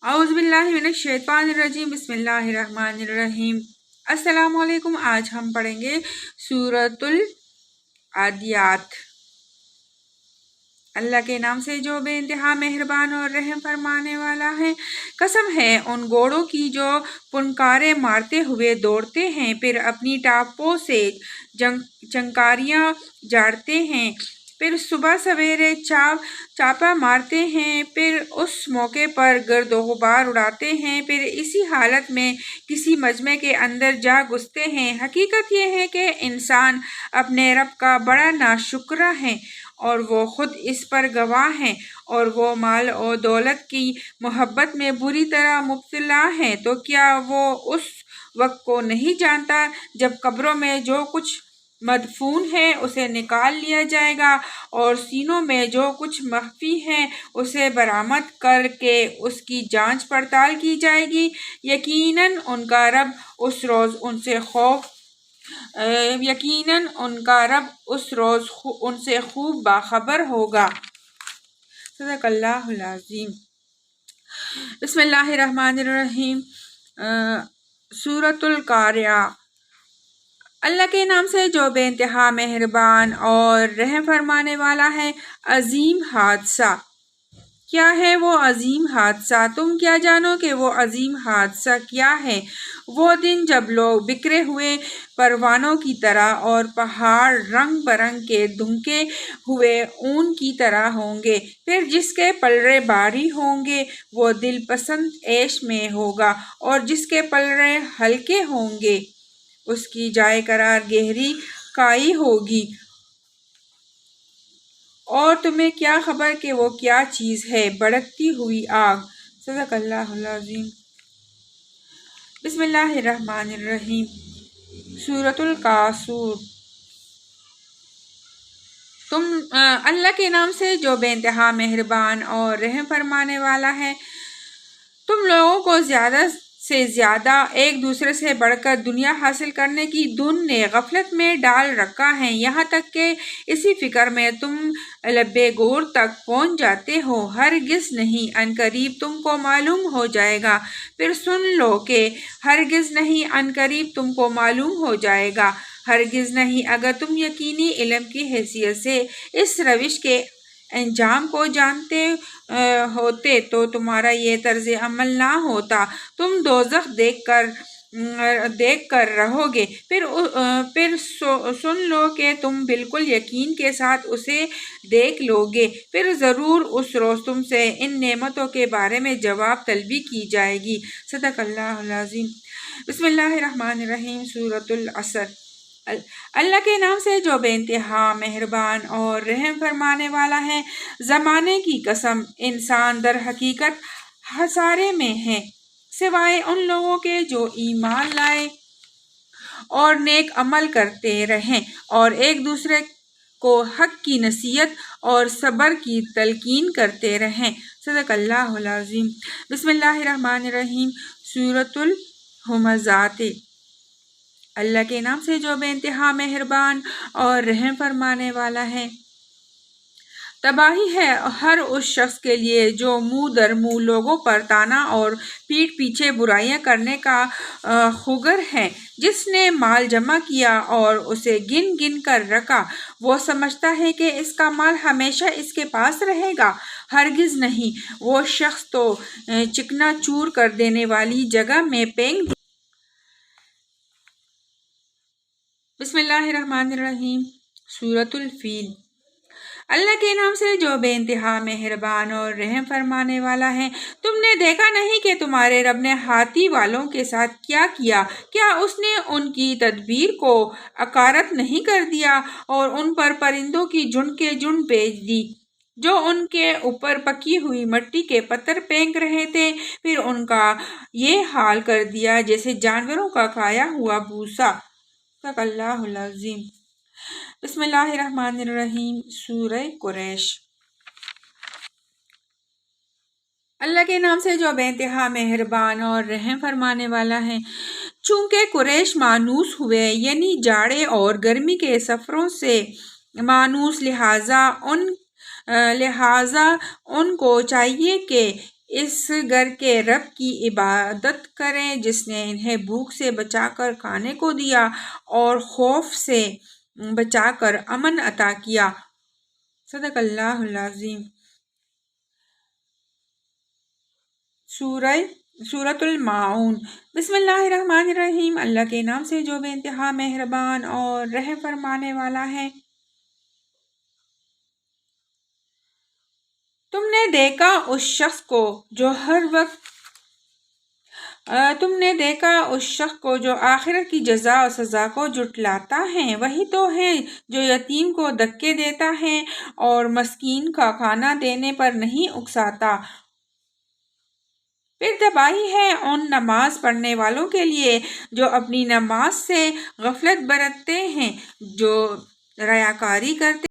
اعوذ باللہ من الشیطان الرجیم بسم اللہ الرحمن الرحیم۔ السلام علیکم۔ آج ہم پڑھیں گے سورۃ العادیات۔ اللہ کے نام سے جو بے انتہا مہربان اور رحم فرمانے والا ہے۔ قسم ہے ان گھوڑوں کی جو پنکارے مارتے ہوئے دوڑتے ہیں، پھر اپنی ٹانپوں سے چنکاریاں جاڑتے ہیں، پھر صبح سویرے چاپا مارتے ہیں، پھر اس موقع پر گرد و غبار اڑاتے ہیں، پھر اسی حالت میں کسی مجمع کے اندر جا گھستے ہیں۔ حقیقت یہ ہے کہ انسان اپنے رب کا بڑا ناشکرا ہے اور وہ خود اس پر گواہ ہیں، اور وہ مال و دولت کی محبت میں بری طرح مبتلا ہے۔ تو کیا وہ اس وقت کو نہیں جانتا جب قبروں میں جو کچھ مدفون ہے اسے نکال لیا جائے گا، اور سینوں میں جو کچھ مخفی ہے اسے برآمد کر کے اس کی جانچ پڑتال کی جائے گی۔ یقیناً ان کا رب اس روز ان سے خوب باخبر ہوگا۔ صدق اللہ العظیم۔ بسم اللہ الرحمن الرحیم۔ سورۃ القاریہ۔ اللہ کے نام سے جو بے انتہا مہربان اور رحم فرمانے والا ہے۔ عظیم حادثہ۔ کیا ہے وہ عظیم حادثہ؟ تم کیا جانو کہ وہ عظیم حادثہ کیا ہے؟ وہ دن جب لوگ بکھرے ہوئے پروانوں کی طرح اور پہاڑ رنگ برنگ کے دھنکے ہوئے اون کی طرح ہوں گے، پھر جس کے پلڑے بھاری ہوں گے وہ دل پسند عیش میں ہوگا، اور جس کے پلڑے ہلکے ہوں گے اس کی جائے قرار گہری کائی ہوگی۔ اور تمہیں کیا خبر کہ وہ کیا چیز ہے؟ بھڑکتی ہوئی آگ۔ صدق اللہ العظیم۔ بسم اللہ الرحمن الرحیم۔ سورۃ الکافرون۔ اللہ کے نام سے جو بے انتہا مہربان اور رحم فرمانے والا ہے۔ تم لوگوں کو زیادہ سے زیادہ ایک دوسرے سے بڑھ کر دنیا حاصل کرنے کی دھن نے غفلت میں ڈال رکھا ہے، یہاں تک کہ اسی فکر میں تم لبے گور تک پہنچ جاتے ہو۔ ہرگز نہیں، عنقریب تم کو معلوم ہو جائے گا۔ پھر سن لو کہ ہرگز نہیں، عنقریب تم کو معلوم ہو جائے گا۔ ہرگز نہیں، اگر تم یقینی علم کی حیثیت سے اس روش کے انجام کو جانتے ہوتے تو تمہارا یہ طرز عمل نہ ہوتا۔ تم دوزخ دیکھ کر رہو گے، پھر سن لو کہ تم بالکل یقین کے ساتھ اسے دیکھ لو گے، پھر ضرور اس روز تم سے ان نعمتوں کے بارے میں جواب طلبی کی جائے گی۔ صدق اللہ العظیم۔ بسم اللہ الرحمن الرحیم۔ سورۃ العصر۔ اللہ کے نام سے جو بے انتہا مہربان اور رحم فرمانے والا ہے۔ زمانے کی قسم، انسان در حقیقت خسارے میں ہے، سوائے ان لوگوں کے جو ایمان لائے اور نیک عمل کرتے رہیں اور ایک دوسرے کو حق کی نصیحت اور صبر کی تلقین کرتے رہیں۔ صدق اللہ العظیم۔ بسم اللہ الرحمن الرحیم۔ سورۃ الہمزات۔ اللہ کے نام سے جو بے انتہا مہربان اور رحم فرمانے والا ہے۔ تباہی ہے ہر اس شخص کے لیے جو منہ در منہ لوگوں پر طعنہ اور پیٹھ پیچھے برائیاں کرنے کا خوگر ہے، جس نے مال جمع کیا اور اسے گن گن کر رکھا، وہ سمجھتا ہے کہ اس کا مال ہمیشہ اس کے پاس رہے گا۔ ہرگز نہیں، وہ شخص تو چکنا چور کر دینے والی جگہ میں پھینک دیا۔ بسم اللہ الرحمن الرحیم۔ سورۃ الفیل۔ اللہ کے نام سے جو بے انتہا مہربان اور رحم فرمانے والا ہے۔ تم نے دیکھا نہیں کہ تمہارے رب نے ہاتھی والوں کے ساتھ کیا کیا؟ کیا اس نے ان کی تدبیر کو اکارت نہیں کر دیا اور ان پر پرندوں کی جھنڈ کے جھنڈ بھیج دی جو ان کے اوپر پکی ہوئی مٹی کے پتھر پھینک رہے تھے، پھر ان کا یہ حال کر دیا جیسے جانوروں کا کھایا ہوا بھوسا۔ صدق اللہ العظیم۔ بسم اللہ الرحمن الرحیم۔ سورہ قریش۔ اللہ کے نام سے جو بے انتہا مہربان اور رحم فرمانے والا ہے۔ چونکہ قریش مانوس ہوئے، یعنی جاڑے اور گرمی کے سفروں سے مانوس، لہٰذا ان کو چاہیے کہ اس گھر کے رب کی عبادت کریں جس نے انہیں بھوک سے بچا کر کھانے کو دیا اور خوف سے بچا کر امن عطا کیا۔ صدق اللہ العظیم۔ سورۃ الماعون۔ بسم اللہ الرحمن الرحیم۔ اللہ کے نام سے جو بے انتہا مہربان اور رحم فرمانے والا ہے۔ تم نے دیکھا اس شخص کو جو آخرت کی جزا و سزا کو جھٹلاتا ہے، وہی تو ہے جو یتیم کو دھکے دیتا ہے اور مسکین کا کھانا دینے پر نہیں اکساتا۔ پھر تباہی ہے ان نماز پڑھنے والوں کے لیے جو اپنی نماز سے غفلت برتتے ہیں، جو ریاکاری کرتے